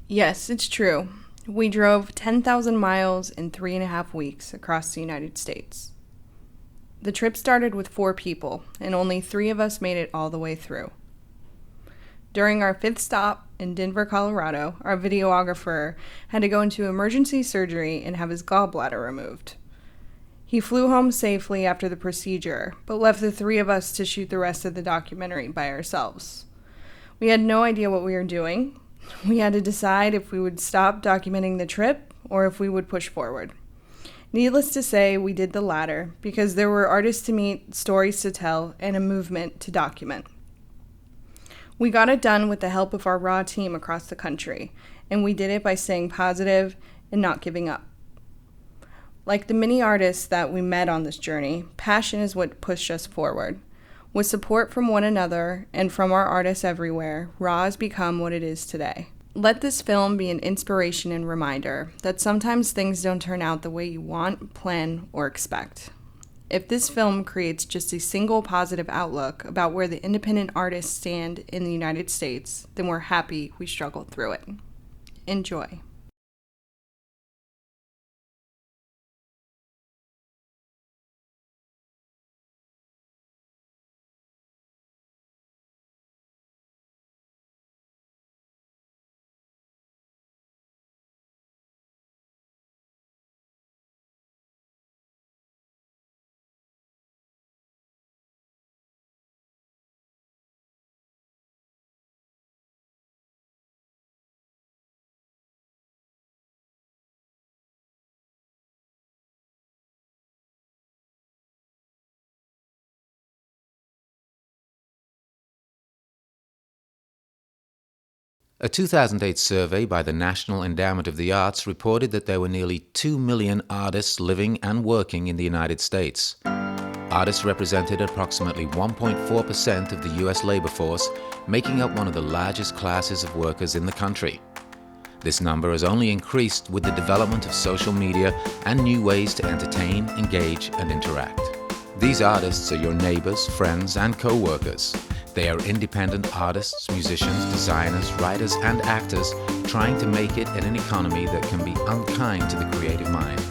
Yes, it's true. We drove 10,000 miles in 3.5 weeks across the United States. The trip started with 4 people, and only 3 of us made it all the way through. During our 5th stop in Denver, Colorado, our videographer had to go into emergency surgery and have his gallbladder removed. He flew home safely after the procedure, but left the 3 of us to shoot the rest of the documentary by ourselves. We had no idea what we were doing. We had to decide if we would stop documenting the trip or if we would push forward. Needless to say, we did the latter because there were artists to meet, stories to tell, and a movement to document. We got it done with the help of our RAW team across the country, and we did it by staying positive and not giving up. Like the many artists that we met on this journey, passion is what pushed us forward. With support from one another and from our artists everywhere, RAW has become what it is today. Let this film be an inspiration and reminder that sometimes things don't turn out the way you want, plan, or expect. If this film creates just a single positive outlook about where the independent artists stand in the United States, then we're happy we struggled through it. Enjoy. A 2008 survey by the National Endowment of the Arts reported that there were nearly 2 million artists living and working in the United States. Artists represented approximately 1.4% of the U.S. labor force, making up one of the largest classes of workers in the country. This number has only increased with the development of social media and new ways to entertain, engage, and interact. These artists are your neighbors, friends, and co-workers. They are independent artists, musicians, designers, writers, and actors trying to make it in an economy that can be unkind to the creative mind.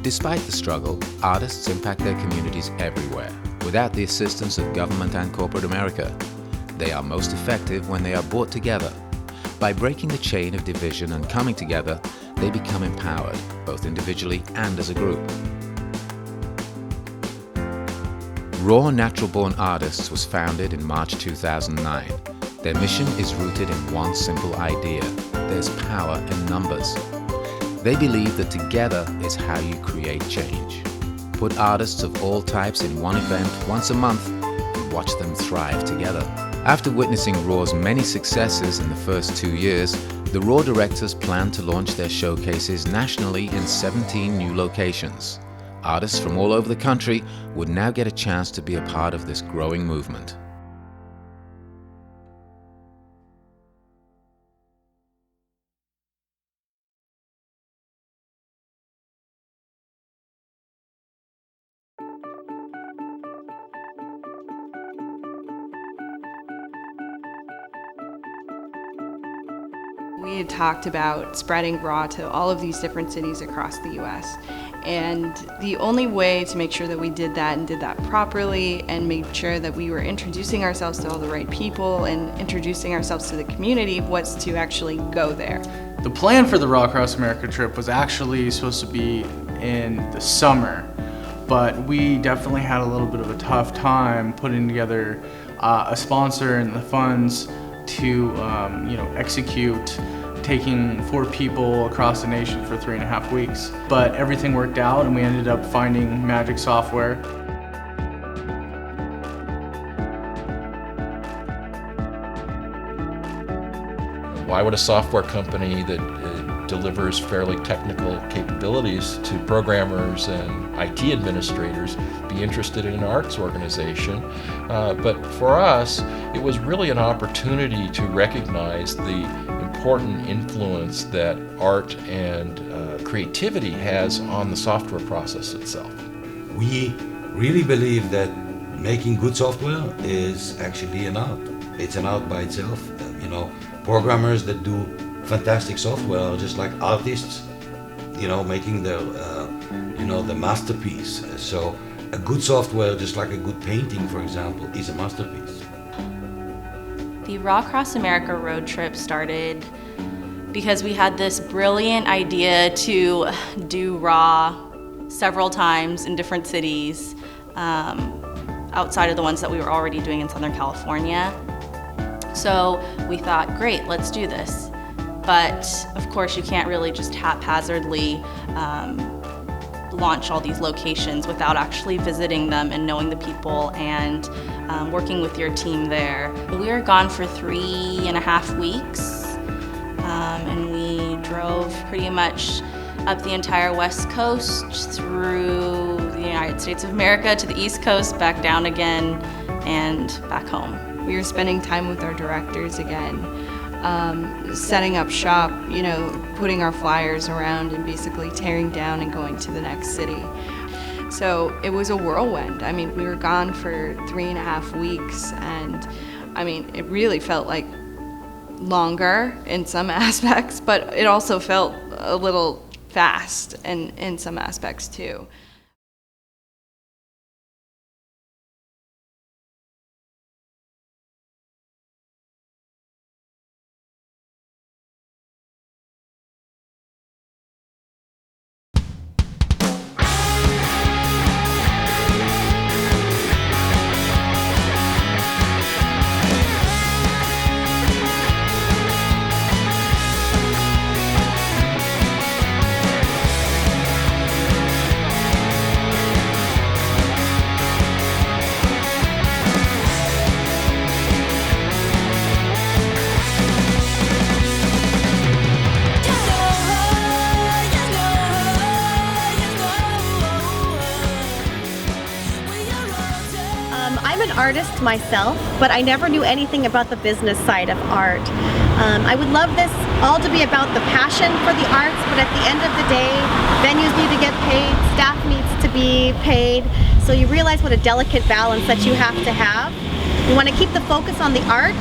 Despite the struggle, artists impact their communities everywhere, without the assistance of government and corporate America. They are most effective when they are brought together. By breaking the chain of division and coming together, they become empowered, both individually and as a group. Raw Natural Born Artists was founded in March 2009. Their mission is rooted in one simple idea: there's power in numbers. They believe that together is how you create change. Put artists of all types in one event once a month and watch them thrive together. After witnessing RAW's many successes in the first 2 years, the RAW directors plan to launch their showcases nationally in 17 new locations. Artists from all over the country would now get a chance to be a part of this growing movement. We had talked about spreading RAW to all of these different cities across the U.S. And the only way to make sure that we did that and did that properly and made sure that we were introducing ourselves to all the right people and introducing ourselves to the community was to actually go there. The plan for the RAWcross America trip was actually supposed to be in the summer, but we definitely had a little bit of a tough time putting together a sponsor and the funds to execute taking 4 people across the nation for 3.5 weeks. But everything worked out and we ended up finding magic software. Why would a software company that delivers fairly technical capabilities to programmers and IT administrators be interested in an arts organization? But for us, it was really an opportunity to recognize the important influence that art and creativity has on the software process itself. We really believe that making good software is actually an art. It's an art by itself. Programmers that do fantastic software are just like artists, making their, the masterpiece. So a good software, just like a good painting, for example, is a masterpiece. The RAWcross America road trip started because we had this brilliant idea to do RAW several times in different cities outside of the ones that we were already doing in Southern California. So we thought, great, let's do this. But of course you can't really just haphazardly launch all these locations without actually visiting them and knowing the people and working with your team there. We were gone for 3.5 weeks and we drove pretty much up the entire West Coast through the United States of America to the East Coast, back down again, and back home. We were spending time with our directors again, setting up shop, putting our flyers around and basically tearing down and going to the next city. So it was a whirlwind. I mean, we were gone for 3.5 weeks, and I mean, it really felt like longer in some aspects, but it also felt a little fast in some aspects too. I'm an artist myself, but I never knew anything about the business side of art. I would love this all to be about the passion for the arts, but at the end of the day, venues need to get paid, staff needs to be paid, so you realize what a delicate balance that you have to have. You want to keep the focus on the art,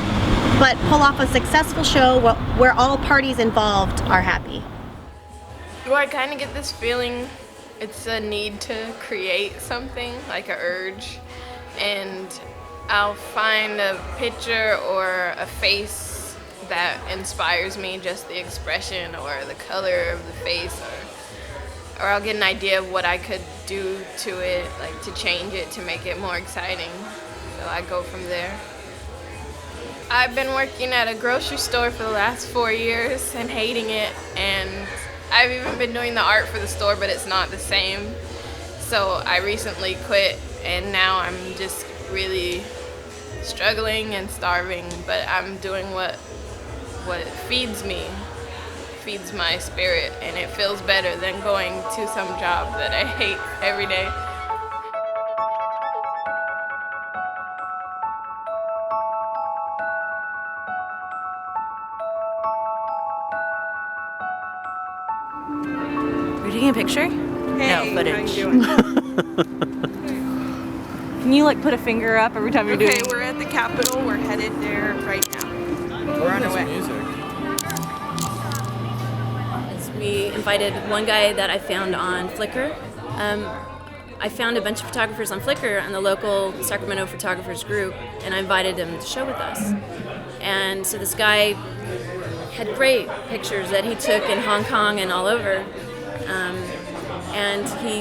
but pull off a successful show where all parties involved are happy. Well, I kind of get this feeling it's a need to create something, like an urge. And I'll find a picture or a face that inspires me, just the expression or the color of the face, or I'll get an idea of what I could do to it, like to change it, to make it more exciting. So I go from there. I've been working at a grocery store for the last 4 years and hating it, and I've even been doing the art for the store, but it's not the same. So I recently quit, and now I'm just really struggling and starving, but I'm doing what feeds me, feeds my spirit, and it feels better than going to some job that I hate every day. You're taking a picture? Hey, no footage. how you doing? Can you like put a finger up every time you're doing Okay, we're at the Capitol. We're headed there right now. We're on our way. We invited one guy that I found on Flickr. I found a bunch of photographers on Flickr in the local Sacramento photographers group, and I invited him to show with us. And so this guy had great pictures that he took in Hong Kong and all over, and he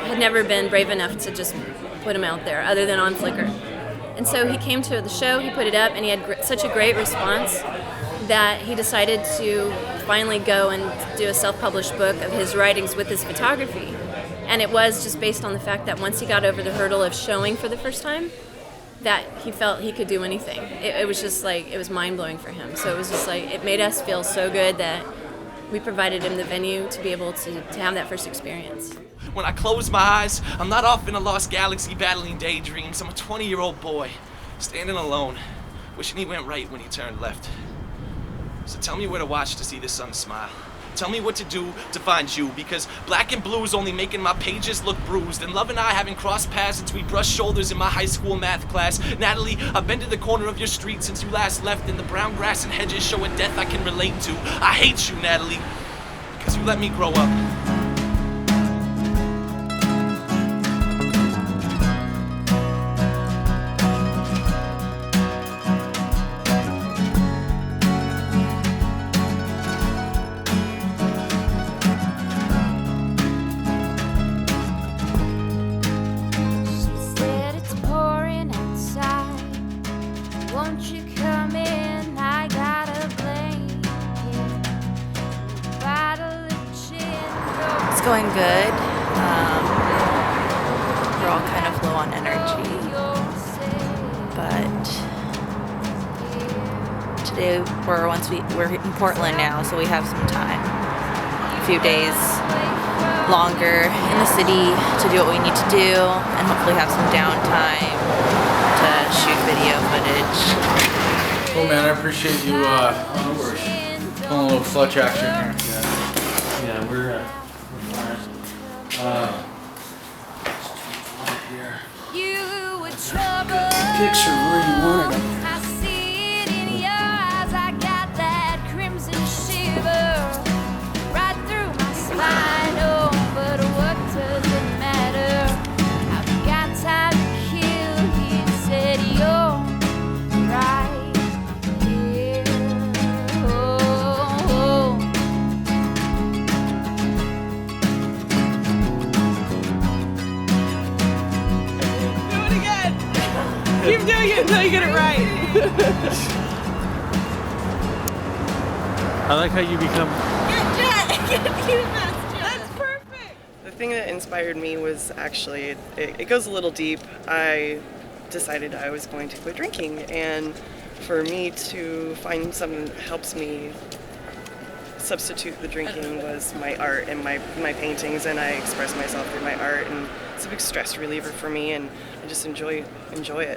had never been brave enough to just put them out there other than on Flickr. And so he came to the show, he put it up, and he had such a great response that he decided to finally go and do a self-published book of his writings with his photography. And it was just based on the fact that once he got over the hurdle of showing for the first time, that he felt he could do anything. It was just like, it was mind-blowing for him. So it was just like, it made us feel so good that we provided him the venue to be able to have that first experience. When I close my eyes, I'm not off in a lost galaxy battling daydreams. I'm a 20-year-old boy, standing alone, wishing he went right when he turned left. So tell me where to watch to see the sun smile. Tell me what to do to find you, because black and blue is only making my pages look bruised, and love and I haven't crossed paths since we brushed shoulders in my high school math class. Natalie, I've been to the corner of your street since you last left, and the brown grass and hedges show a death I can relate to. I hate you, Natalie, because you let me grow up. Going good. We're all kind of low on energy, but today we're in Portland now, so we have some time, a few days longer in the city to do what we need to do, and hopefully have some downtime to shoot video footage. Cool, man. I appreciate you pulling a little clutch action here. Yeah, we're fine. You were trouble. Picture where you wanted it. I see it in your eyes. I got that crimson shiver right through my spine. Oh, but what does it matter? I've got time to kill. He said you're right here. Oh. Keep doing it until you get it right. I like how you become. That's perfect. The thing that inspired me was actually, it goes a little deep. I decided I was going to quit drinking, and for me to find something that helps me substitute the drinking was my art and my paintings, and I express myself through my art, and it's a big stress reliever for me, and I just enjoy it.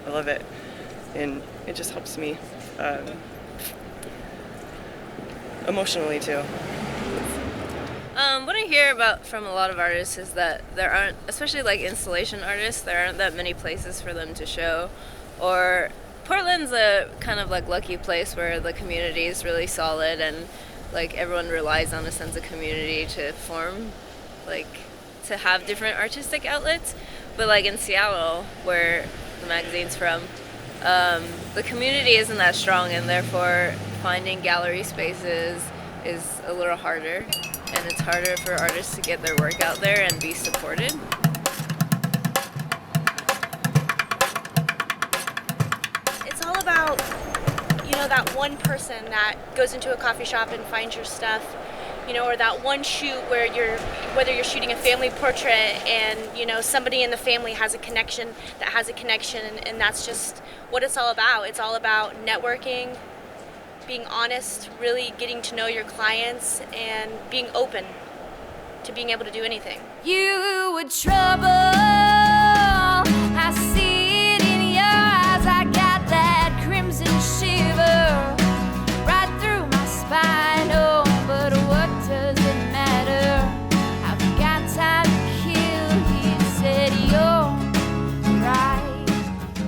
I love it, and it just helps me emotionally too. What I hear about from a lot of artists is that there aren't, especially like installation artists, there aren't that many places for them to show, or Portland's a kind of like lucky place where the community is really solid and like everyone relies on a sense of community to form, like to have different artistic outlets. But like in Seattle, where the magazine's from, the community isn't that strong, and therefore finding gallery spaces is a little harder, and it's harder for artists to get their work out there and be supported. It's all about, that one person that goes into a coffee shop and finds your stuff, or that one shoot where whether you're shooting a family portrait and, somebody in the family has a connection, and that's just what it's all about. It's all about networking, being honest, really getting to know your clients, and being open to being able to do anything. You were trouble. I see it in your eyes. I got that crimson shiver right through my spine. Oh, but what does it matter? I've got time to kill. He said you're right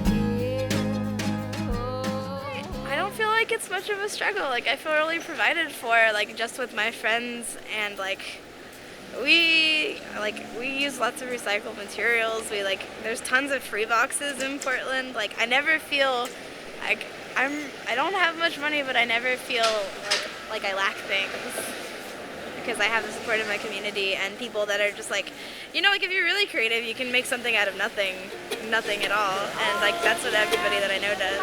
here. I don't feel like it's much of a struggle. Like, I feel really provided for, like, just with my friends, and we use lots of recycled materials. There's tons of free boxes in Portland. I never feel like I don't have much money, but I never feel like I lack things, because I have the support of my community and people that are just if you're really creative, you can make something out of nothing at all, and that's what everybody that I know does.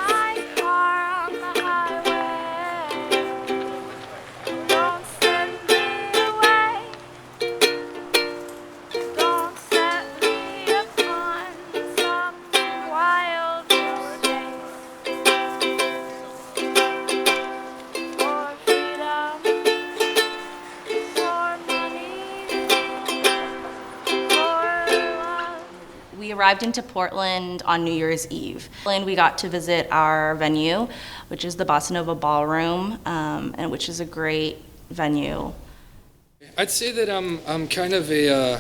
We arrived into Portland on New Year's Eve, and we got to visit our venue, which is the Bossa Nova Ballroom, and which is a great venue. I'd say that I'm kind of a,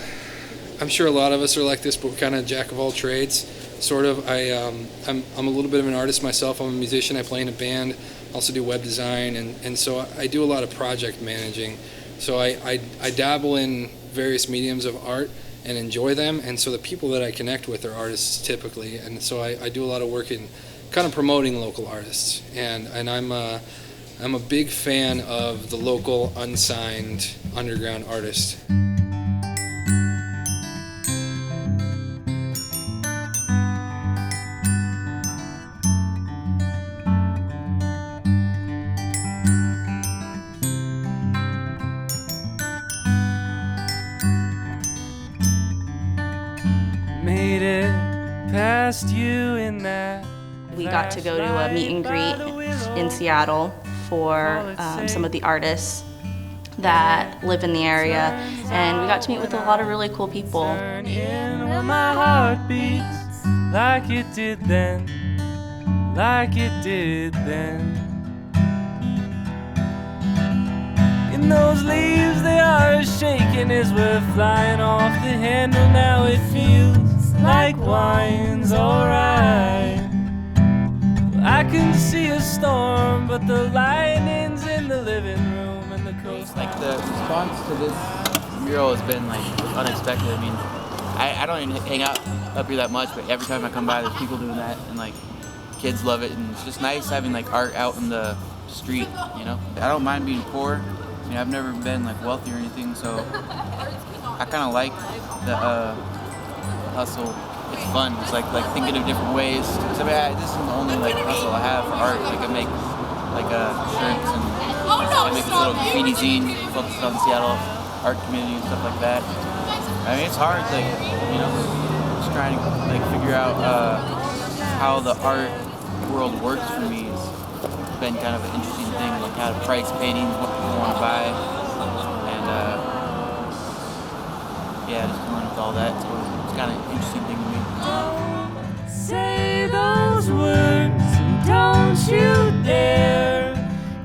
I'm sure a lot of us are like this, but we're kind of jack of all trades, sort of. I'm a little bit of an artist myself. I'm a musician. I play in a band. Also do web design, and so I do a lot of project managing. So I dabble in various mediums of art and enjoy them, and so the people that I connect with are artists typically, and so I do a lot of work in kind of promoting local artists, and I'm a big fan of the local unsigned underground artist. Made it past you in that. We got to go to a meet and greet in Seattle for some of the artists that live in the area, and we got to meet with a lot of really cool people. Well, my heart beats like it did then, like it did then. In those leaves they are shaking as we're flying off the handle. Now it feels like wine's alright. I can see a storm, but the lightning's in the living room and the coast. Like the response to this mural has been like unexpected. I mean, I don't even hang out up here that much, but every time I come by, there's people doing that, and like kids love it, and it's just nice having like art out in the street. You know, I don't mind being poor. I mean, I've never been like wealthy or anything, so I kind of like the hustle. It's fun. It's like thinking of different ways. Cause I mean, this isn't the only like hustle I have for art. Like I make like shirts, and I make this little graffiti zine focused on the Seattle art community and stuff like that. I mean, it's hard, like, you know, just trying to like figure out how the art world works for me. It's been kind of an interesting thing, like how to price paintings, what people want to buy, and yeah, just dealing with all that. So it's kind of an interesting thing to me. Don't say those words, don't you dare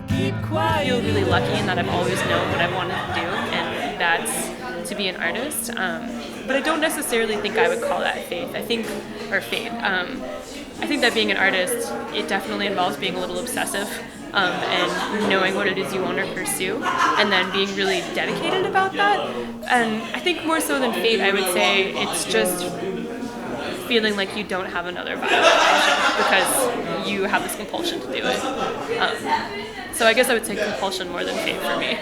keep quiet. I feel really lucky in that I've always known what I wanted to do, and that's to be an artist. But I don't necessarily think I would call that faith. I think that being an artist, it definitely involves being a little obsessive and knowing what it is you want to pursue, and then being really dedicated about that. And I think more so than fate, I would say it's just feeling like you don't have another viable option because you have this compulsion to do it. So I guess I would say compulsion more than fate for me.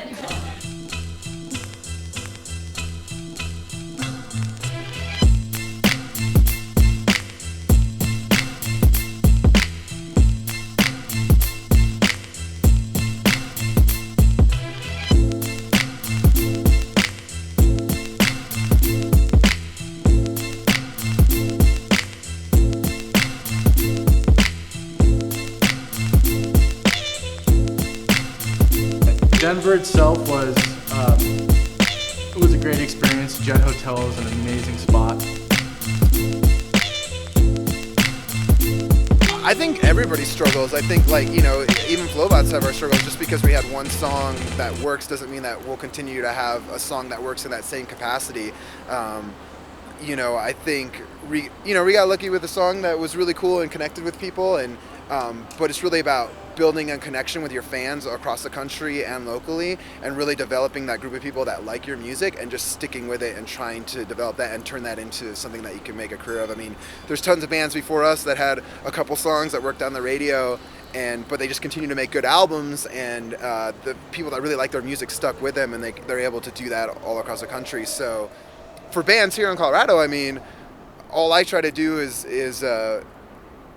Denver itself was it was a great experience. Jet Hotel is an amazing spot. I think everybody struggles. I think, like, you know, even Flowbots have our struggles. Just because we had one song that works doesn't mean that we'll continue to have a song that works in that same capacity. You know, I think we got lucky with a song that was really cool and connected with people, and but it's really about building a connection with your fans across the country and locally, and really developing that group of people that like your music and just sticking with it and trying to develop that and turn that into something that you can make a career of. I mean, there's tons of bands before us that had a couple songs that worked on the radio, but they just continue to make good albums, and the people that really like their music stuck with them, and they're able to do that all across the country. So for bands here in Colorado, I mean, all I try to do is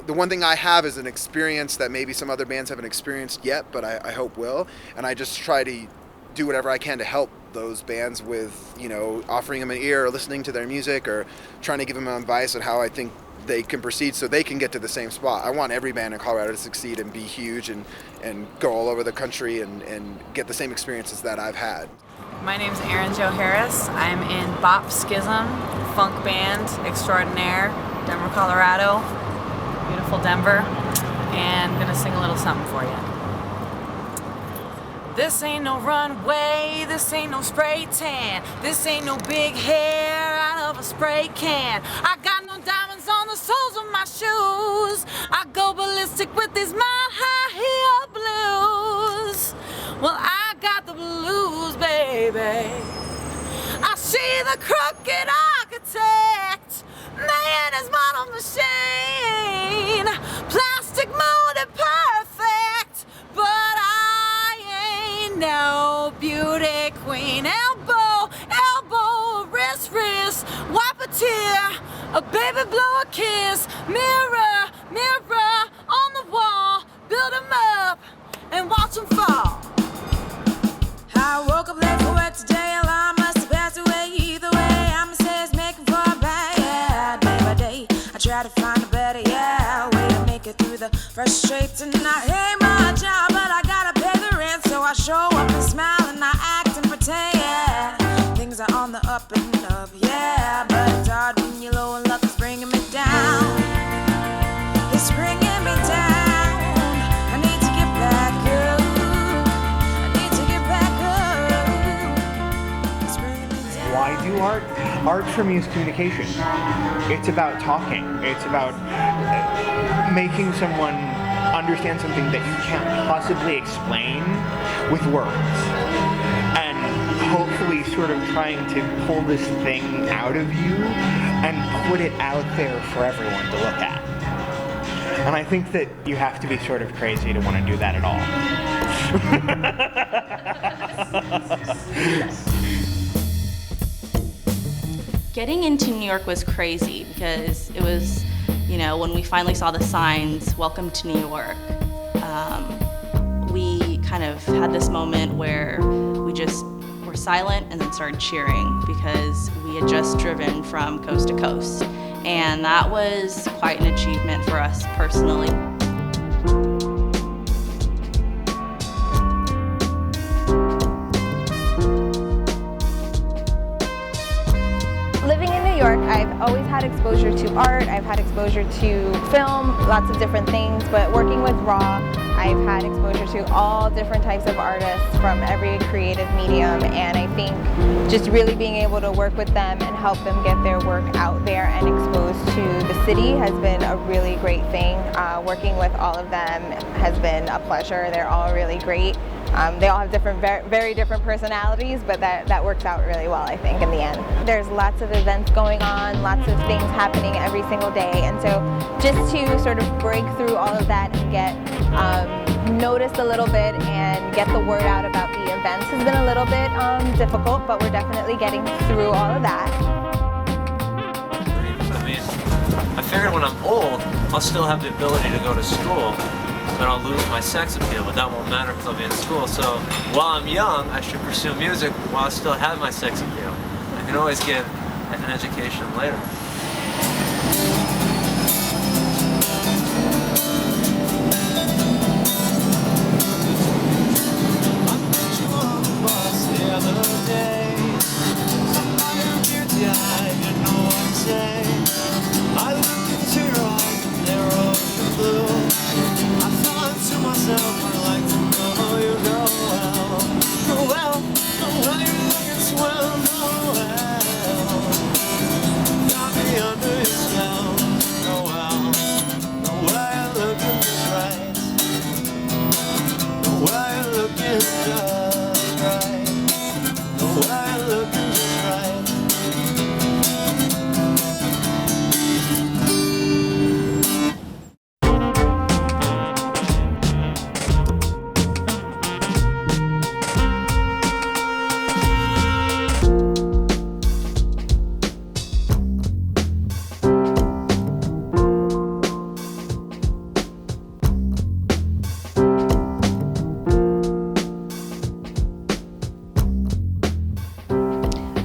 the one thing I have is an experience that maybe some other bands haven't experienced yet, but I hope will. And I just try to do whatever I can to help those bands with, you know, offering them an ear or listening to their music or trying to give them advice on how I think they can proceed so they can get to the same spot. I want every band in Colorado to succeed and be huge and go all over the country and get the same experiences that I've had. My name's Erin Jo Harris. I'm in Bop Schism, funk band extraordinaire, Denver, Colorado. Beautiful Denver, and I'm gonna sing a little something for you. This ain't no runway, this ain't no spray tan, this ain't no big hair out of a spray can. I got no diamonds on the soles of my shoes. I go ballistic with these mile-high heel blues. Well, I got the blues, baby. I see the crooked architect, man is model machine, plastic molded perfect, but I ain't no beauty queen. Elbow, elbow, wrist, wrist, wipe a tear, a baby blow a kiss, mirror, mirror on the wall, build 'em up and watch 'em fall. I woke up late for work today, alarm must have passed away. Either way, I'ma say it's making for a bag. Yeah, day by day, I try to find a better, way to make it through the frustrating. I hate my job, but I gotta pay the rent, so I show up and smile and I act and pretend. Yeah, things are on the up and up, but it's hard when you're low and luck is bringing me down. It's bringing me down. I need to get back up. Why do art? Art for me is communication. It's about talking. It's about making someone understand something that you can't possibly explain with words. And hopefully sort of trying to pull this thing out of you and put it out there for everyone to look at. And I think that you have to be sort of crazy to want to do that at all. Getting into New York was crazy because it was, when we finally saw the signs, "Welcome to New York," we kind of had this moment where we just were silent and then started cheering because we had just driven from coast to coast. And that was quite an achievement for us personally. Living in New York, I've always had exposure to art, I've had exposure to film, lots of different things, but working with RAW, I've had exposure to all different types of artists from every creative medium, and I think just really being able to work with them and help them get their work out there and exposed to the city has been a really great thing. Working with all of them has been a pleasure. They're all really great. They all have different, very different personalities, but that works out really well, I think, in the end. There's lots of events going on, lots of things happening every single day, and so just to sort of break through all of that and get noticed a little bit and get the word out about the events has been a little bit difficult, but we're definitely getting through all of that. I figured when I'm old, I'll still have the ability to go to school, but I'll lose my sex appeal, but that won't matter because I'll be in school. So while I'm young, I should pursue music while I still have my sex appeal. I can always get an education later. I looked into your eyes and they were ocean blue. I thought to myself, I'd like to know you go well. Well, you're looking swell, well. Got me under your spell, well, you're looking just right. Well, you're looking just right. Well, you're looking just right.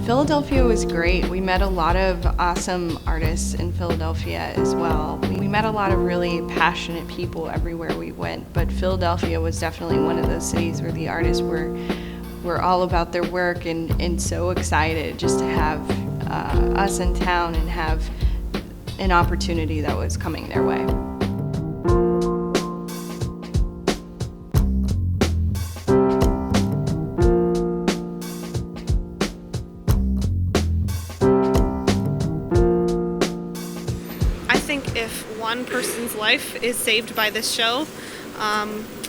Philadelphia was great. We met a lot of awesome artists in Philadelphia as well. We met a lot of really passionate people everywhere we went, but Philadelphia was definitely one of those cities where the artists were all about their work and so excited just to have us in town and have an opportunity that was coming their way. if one person's life is saved by this show,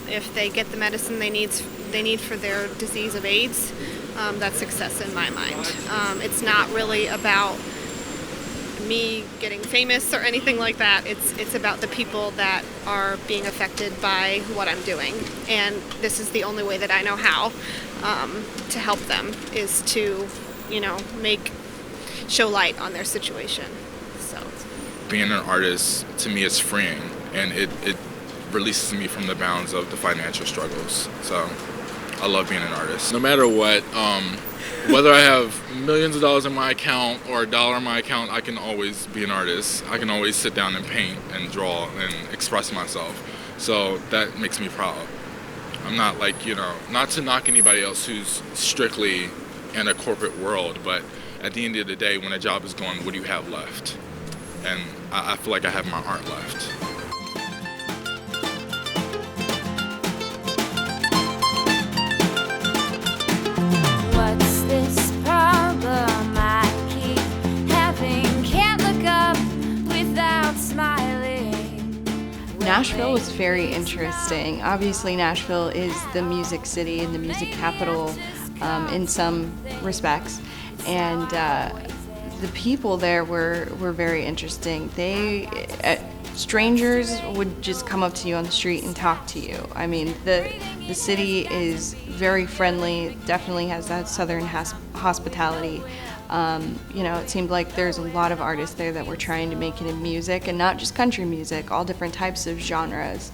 if they get the medicine they need for their disease of AIDS, that's success in my mind. It's not really about me getting famous or anything like that. It's about the people that are being affected by what I'm doing, and this is the only way that I know how to help them, is to, show light on their situation. So being an artist to me is freeing, and it releases me from the bounds of the financial struggles. So I love being an artist. No matter what, whether I have millions of dollars in my account or $1 in my account, I can always be an artist. I can always sit down and paint and draw and express myself. So that makes me proud. I'm not not to knock anybody else who's strictly in a corporate world, but at the end of the day, when a job is gone, what do you have left? And I feel like I have my art left. What's this problem I keep having? Can't look up without smiling. Nashville was very interesting. Obviously, Nashville is the music city and the music capital in some respects. And the people there were very interesting. Strangers would just come up to you on the street and talk to you. I mean, the city is very friendly, definitely has that southern hospitality. It seemed like there's a lot of artists there that were trying to make it in music, and not just country music, all different types of genres.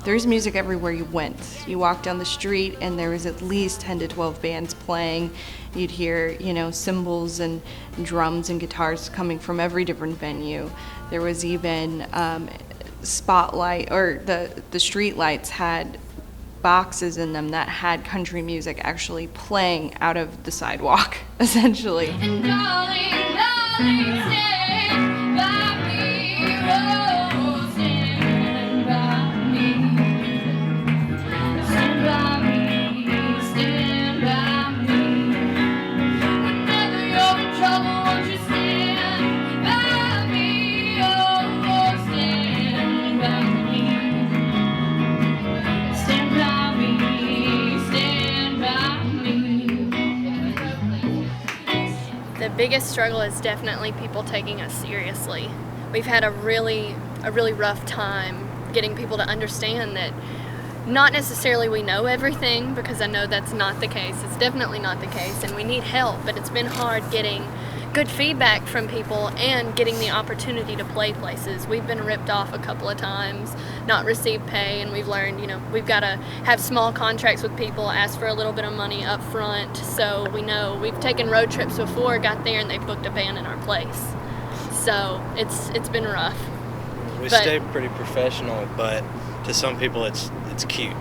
There's music everywhere you went. You walked down the street and there was at least 10 to 12 bands playing. You'd hear, cymbals and drums and guitars coming from every different venue. There was even spotlight, or the street lights had boxes in them that had country music actually playing out of the sidewalk, essentially. And darling, darling, stand by me, oh, stand by me. Stand by me, stand by me. Whenever you're in trouble, won't you stand by me, oh, stand by me. Stand by me, stand by me. the biggest struggle is definitely people taking us seriously. We've had a really rough time getting people to understand that not necessarily we know everything, because I know that's not the case. It's definitely not the case, and we need help, but it's been hard getting good feedback from people and getting the opportunity to play places. We've been ripped off a couple of times, not received pay, and we've learned, we've got to have small contracts with people, ask for a little bit of money up front, so we know. We've taken road trips before, got there, and they booked a band in our place. So it's been rough. We stay pretty professional, but to some people it's cute.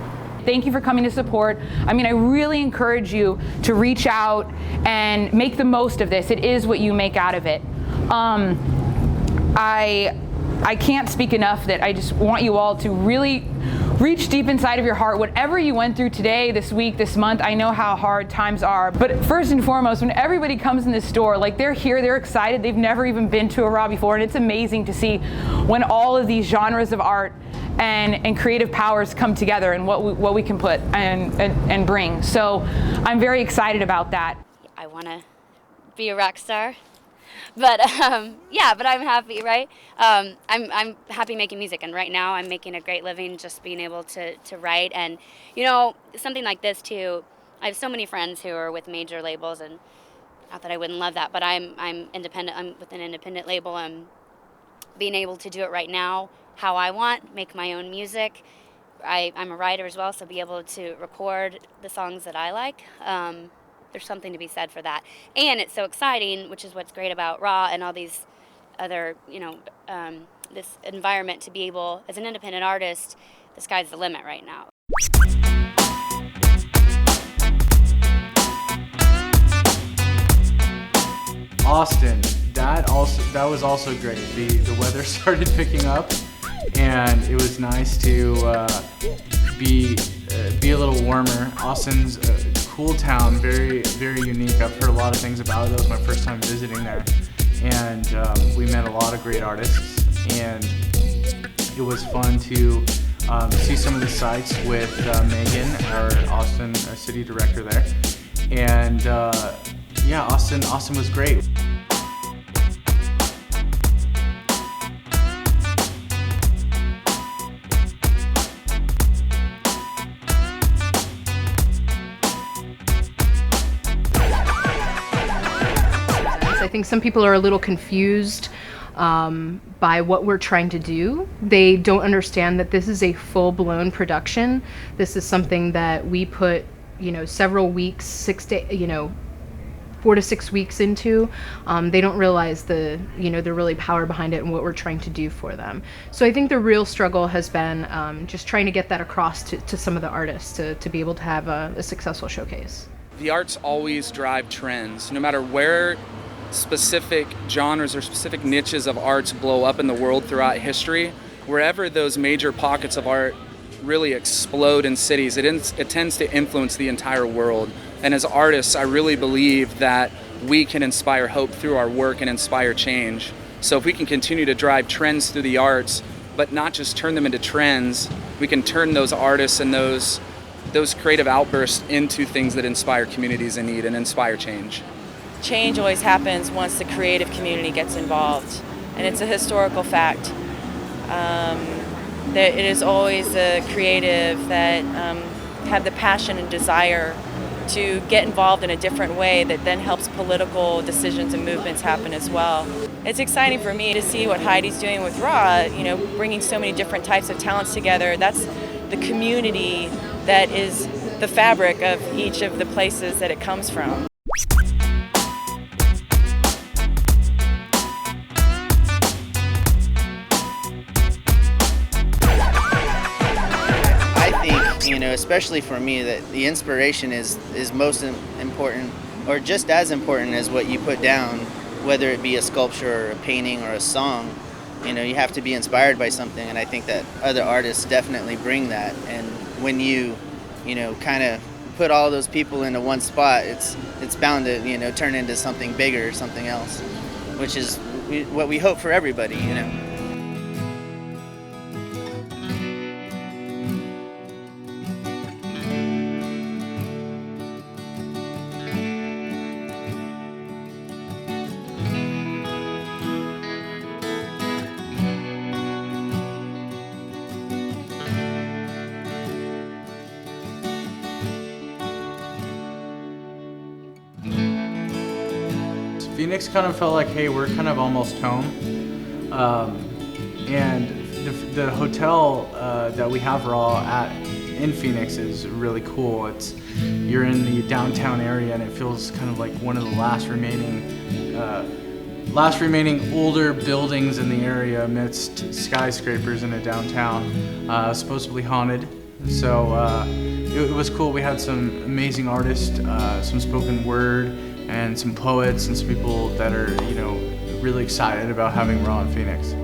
Thank you for coming to support. I really encourage you to reach out and make the most of this. It is what you make out of it. I can't speak enough that I just want you all to really reach deep inside of your heart. Whatever you went through today, this week, this month, I know how hard times are. But first and foremost, when everybody comes in this store, they're here, they're excited, they've never even been to a RAW before, and it's amazing to see when all of these genres of art and creative powers come together and what we can put and bring. So I'm very excited about that. I want to be a rock star, but but I'm happy, right? I'm happy making music, and right now I'm making a great living just being able to write. And something like this too, I have so many friends who are with major labels, and not that I wouldn't love that, but I'm independent. I'm with an independent label, and being able to do it right now how I want, make my own music. I'm a writer as well, so be able to record the songs that I like. There's something to be said for that. And it's so exciting, which is what's great about RAW and all these other, this environment, to be able, as an independent artist, the sky's the limit right now. Austin, that was also great. The weather started picking up, and it was nice to be a little warmer. Austin's a cool town, very, very unique. I've heard a lot of things about it. That was my first time visiting there, and we met a lot of great artists. and it was fun to see some of the sites with Megan, our Austin city director there, and yeah, Austin was great. I think some people are a little confused by what we're trying to do. They don't understand that this is a full-blown production. This is something that we put, several weeks, 4 to 6 weeks into. They don't realize the really power behind it and what we're trying to do for them. So I think the real struggle has been just trying to get that across to some of the artists to be able to have a successful showcase. The arts always drive trends, no matter where specific genres or specific niches of arts blow up in the world throughout history. Wherever those major pockets of art really explode in cities, it tends to influence the entire world. And as artists, I really believe that we can inspire hope through our work and inspire change. So if we can continue to drive trends through the arts, but not just turn them into trends, we can turn those artists and those creative outbursts into things that inspire communities in need and inspire change. Change always happens once the creative community gets involved, and it's a historical fact. That it is always the creative that have the passion and desire to get involved in a different way that then helps political decisions and movements happen as well. It's exciting for me to see what Heidi's doing with RAW, bringing so many different types of talents together. That's the community that is the fabric of each of the places that it comes from. Especially for me, that the inspiration is most important, or just as important as what you put down, whether it be a sculpture or a painting or a song. You have to be inspired by something, and I think that other artists definitely bring that. And when you kind of put all those people into one spot, it's bound to turn into something bigger, something else, which is what we hope for everybody. Phoenix kind of felt like, hey, we're kind of almost home. And the hotel that we have RAW in Phoenix is really cool. You're in the downtown area, and it feels kind of like one of the last remaining older buildings in the area amidst skyscrapers in a downtown, supposedly haunted. So it was cool. We had some amazing artists, some spoken word, and some poets, and some people that are, really excited about having RAW in Phoenix.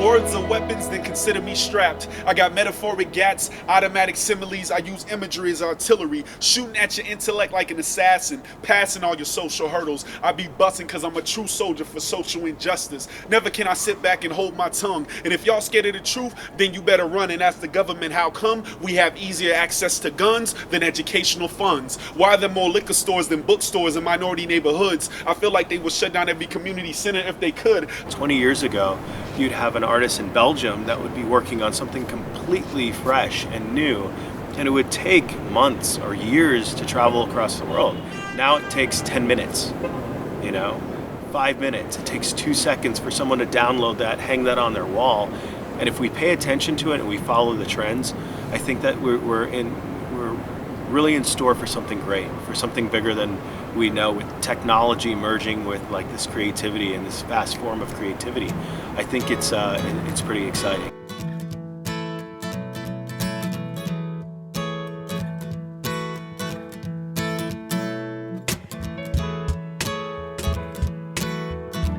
Words are weapons, then consider me strapped. I got metaphoric gats, automatic similes. I use imagery as artillery, shooting at your intellect like an assassin, passing all your social hurdles. I be busting cause I'm a true soldier for social injustice. Never can I sit back and hold my tongue. And if y'all scared of the truth, then you better run and ask the government how come we have easier access to guns than educational funds. Why are there more liquor stores than bookstores in minority neighborhoods? I feel like they would shut down every community center if they could. 20 years ago, you'd have an artist in Belgium that would be working on something completely fresh and new, and it would take months or years to travel across the world. Now it takes 10 minutes, 5 minutes. It takes 2 seconds for someone to download that, hang that on their wall. And if we pay attention to it and we follow the trends, I think that we're really in store for something great, for something bigger than we know, with technology merging with like this creativity and this vast form of creativity. I think it's pretty exciting.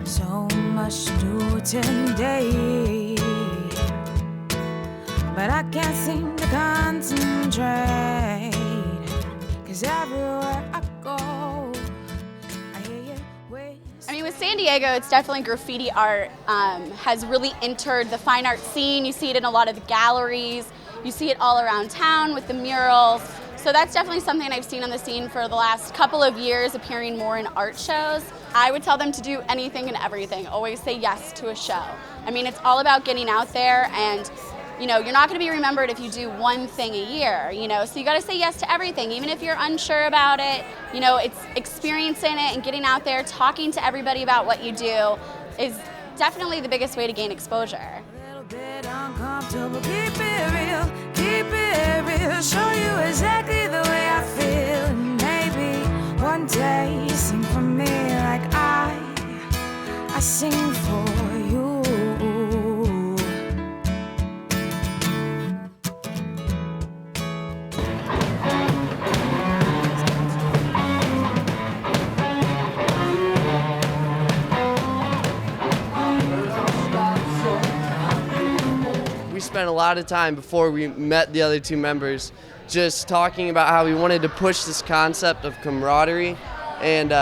So much to do today. but I can't seem to concentrate. 'Cause everywhere I go, I hear you whisper. I mean, with San Diego, it's definitely graffiti art has really entered the fine art scene. You see it in a lot of the galleries. You see it all around town with the murals. So that's definitely something I've seen on the scene for the last couple of years, appearing more in art shows. I would tell them to do anything and everything. Always say yes to a show. I mean, it's all about getting out there, and you know, you're not going to be remembered if you do one thing a year, you know, so you got to say yes to everything, even if you're unsure about it. You know, it's experiencing it and getting out there, talking to everybody about what you do is definitely the biggest way to gain exposure. A little bit uncomfortable, keep it real, show you exactly the way I feel, and maybe one day you sing for me like I sing for you. We spent a lot of time before we met the other two members just talking about how we wanted to push this concept of camaraderie, and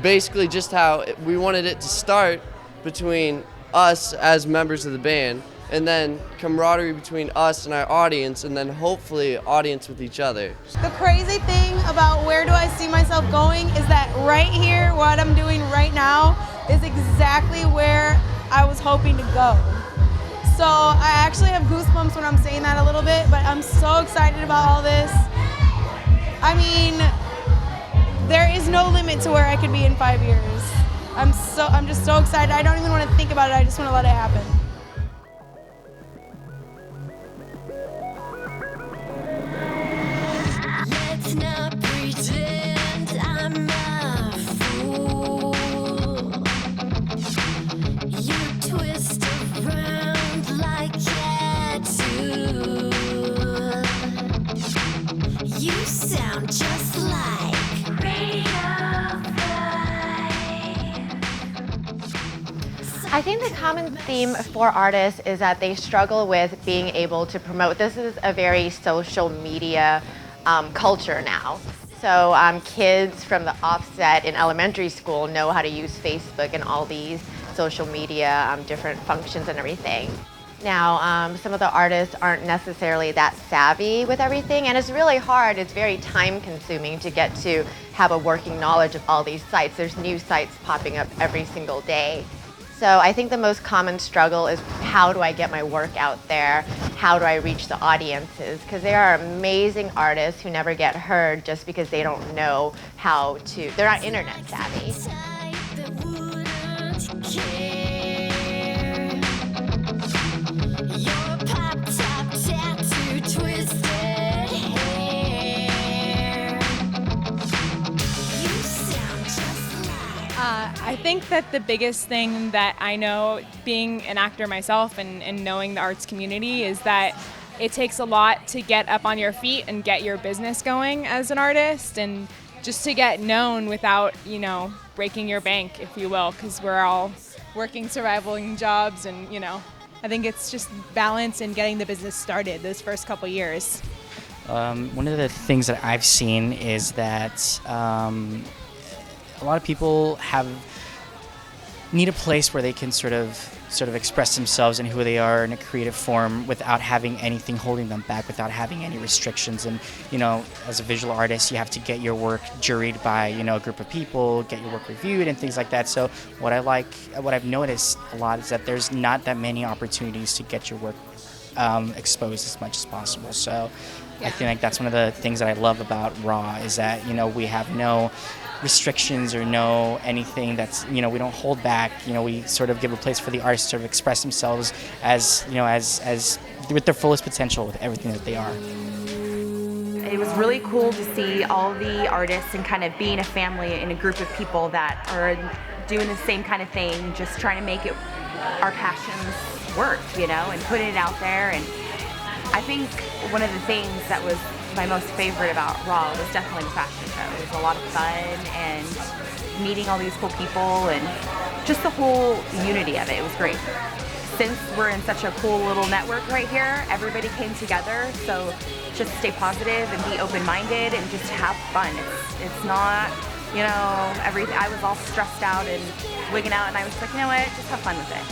basically just how we wanted it to start between us as members of the band, and then camaraderie between us and our audience, and then hopefully audience with each other. The crazy thing about where do I see myself going is that right here, what I'm doing right now, is exactly where I was hoping to go. So I actually have goosebumps when I'm saying that a little bit, but I'm so excited about all this. I mean, there is no limit to where I could be in 5 years. I'm just so excited. I don't even want to think about it. I just want to let it happen. Let's not pretend I'm a fool. You twist around like tattoo. You sound just like I think the common theme for artists is that they struggle with being able to promote. This is a very social media culture now. So kids from the offset in elementary school know how to use Facebook and all these social media, different functions and everything. Now, some of the artists aren't necessarily that savvy with everything, and it's really hard. It's very time consuming to get to have a working knowledge of all these sites. There's new sites popping up every single day. So I think the most common struggle is how do I get my work out there? How do I reach the audiences? Because there are amazing artists who never get heard just because they don't know how to, they're not internet savvy. I think that the biggest thing that I know, being an actor myself and knowing the arts community, is that it takes a lot to get up on your feet and get your business going as an artist, and just to get known without, you know, breaking your bank, if you will, because we're all working surviving jobs, and, you know, I think it's just balance and getting the business started those first couple years. One of the things that I've seen is that a lot of people need a place where they can sort of express themselves and who they are in a creative form without having anything holding them back, without having any restrictions. And, you know, as a visual artist, you have to get your work juried by, you know, a group of people, get your work reviewed and things like that. So what I've noticed a lot is that there's not that many opportunities to get your work exposed as much as possible. So I think like that's one of the things that I love about RAW, is that, you know, we have no restrictions or no anything that's, you know, we don't hold back. You know, we sort of give a place for the artists to sort of express themselves as, you know, as with their fullest potential with everything that they are. It was really cool to see all the artists and kind of being a family and a group of people that are doing the same kind of thing, just trying to make it our passions work, you know, and putting it out there. And I think one of the things that was my most favorite about RAW was definitely the fashion show. It was a lot of fun and meeting all these cool people and just the whole unity of it. It was great. since we're in such a cool little network right here, everybody came together. So just stay positive and be open-minded and just have fun. It's not, you know, everything. I was all stressed out and wigging out, and I was like, you know what, just have fun with it.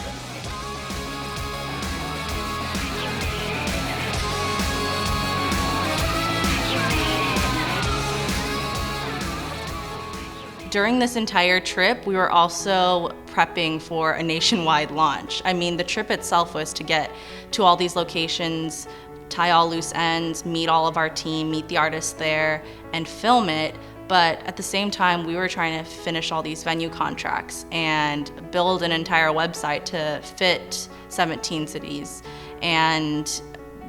During this entire trip, we were also prepping for a nationwide launch. I mean, the trip itself was to get to all these locations, tie all loose ends, meet all of our team, meet the artists there, and film it. But at the same time, we were trying to finish all these venue contracts and build an entire website to fit 17 cities. And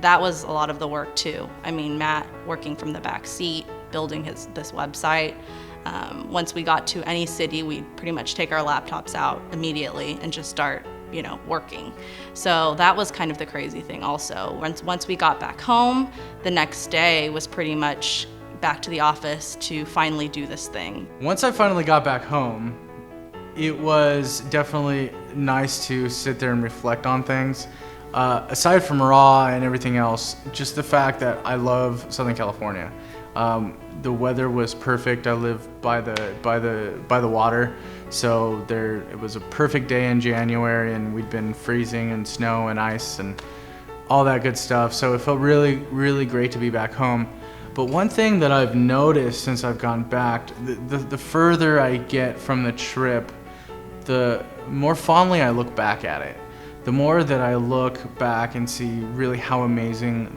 that was a lot of the work too. I mean, Matt working from the back seat, building this website. Once we got to any city, we'd pretty much take our laptops out immediately and just start, you know, working. So that was kind of the crazy thing also. Once we got back home, the next day was pretty much back to the office to finally do this thing. Once I finally got back home, it was definitely nice to sit there and reflect on things. Aside from Raw and everything else, just the fact that I love Southern California. The weather was perfect. I live by the water, so it was a perfect day in January, and we'd been freezing and snow and ice and all that good stuff. So it felt really, really great to be back home. But one thing that I've noticed since I've gone back, the further I get from the trip, the more fondly I look back at it. The more that I look back and see really how amazing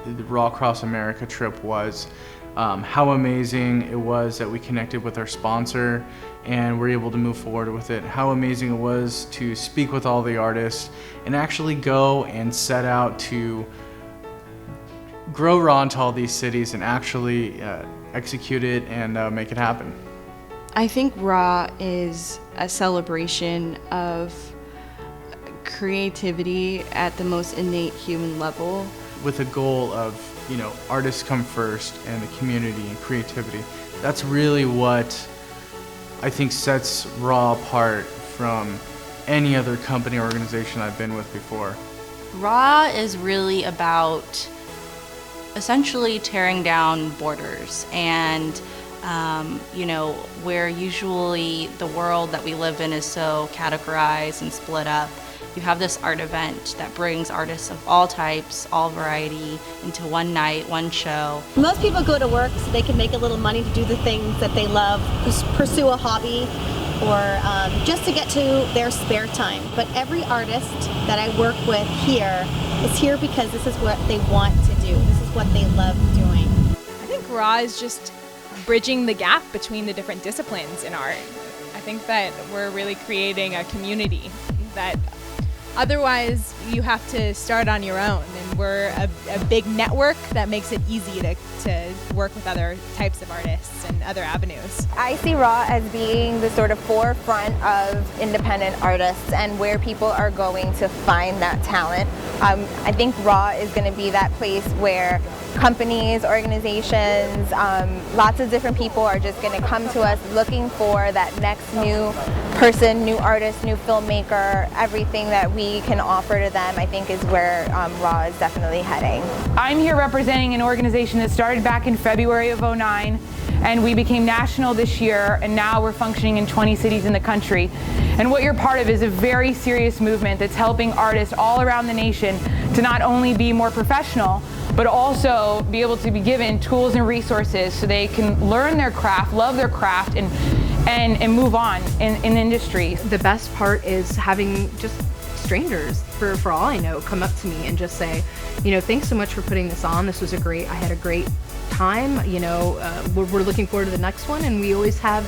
the RAWcross America trip was. How amazing it was that we connected with our sponsor and were able to move forward with it. How amazing it was to speak with all the artists and actually go and set out to grow Raw into all these cities and actually execute it and make it happen. I think Raw is a celebration of creativity at the most innate human level. With a goal of, you know, artists come first and the community and creativity. That's really what I think sets Raw apart from any other company or organization I've been with before. Raw is really about essentially tearing down borders and you know, where usually the world that we live in is so categorized and split up. You have this art event that brings artists of all types, all variety, into one night, one show. Most people go to work so they can make a little money to do the things that they love, pursue a hobby, or just to get to their spare time. But every artist that I work with here is here because this is what they want to do. This is what they love doing. I think Raw is just bridging the gap between the different disciplines in art. I think that we're really creating a community that otherwise you have to start on your own, and we're a big network that makes it easy to work with other types of artists and other avenues. I see Raw as being the sort of forefront of independent artists and where people are going to find that talent. I think Raw is going to be that place where companies, organizations, lots of different people are just going to come to us looking for that next new person, new artist, new filmmaker. Everything that we can offer to them, I think, is where Raw is definitely heading. I'm here representing an organization that started back in February of '09, and we became national this year, and now we're functioning in 20 cities in the country. And what you're part of is a very serious movement that's helping artists all around the nation to not only be more professional, but also be able to be given tools and resources so they can learn their craft, love their craft, and move on in the industry. The best part is having just strangers, for all I know, come up to me and just say, you know, thanks so much for putting this on. This was I had a great time. You know, we're looking forward to the next one, and we always have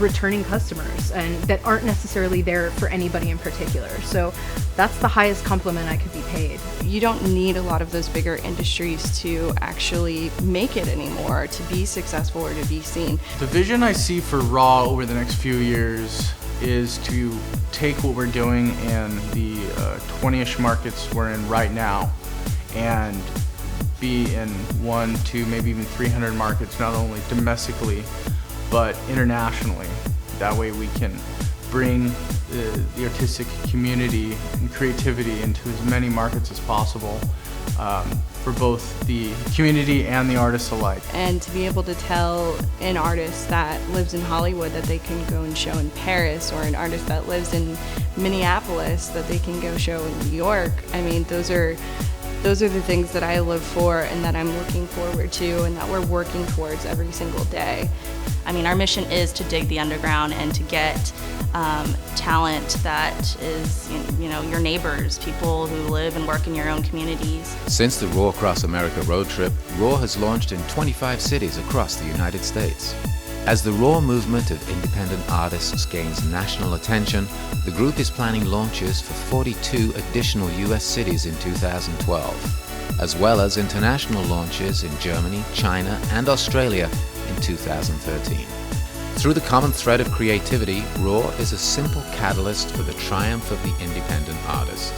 returning customers and that aren't necessarily there for anybody in particular. So that's the highest compliment I could be paid. You don't need a lot of those bigger industries to actually make it anymore, to be successful or to be seen. The vision I see for Raw over the next few years is to take what we're doing in the 20-ish markets we're in right now and be in 1, 2, maybe even 300 markets, not only domestically, but internationally. That way we can bring the artistic community and creativity into as many markets as possible for both the community and the artists alike. And to be able to tell an artist that lives in Hollywood that they can go and show in Paris, or an artist that lives in Minneapolis that they can go show in New York, I mean, those are the things that I live for and that I'm looking forward to and that we're working towards every single day. I mean, our mission is to dig the underground and to get talent that is, your neighbors, people who live and work in your own communities. Since the RAWcross America road trip, RAW has launched in 25 cities across the United States. As the RAW movement of independent artists gains national attention, the group is planning launches for 42 additional US cities in 2012, as well as international launches in Germany, China, and Australia in 2013. Through the common thread of creativity, RAW is a simple catalyst for the triumph of the independent artist.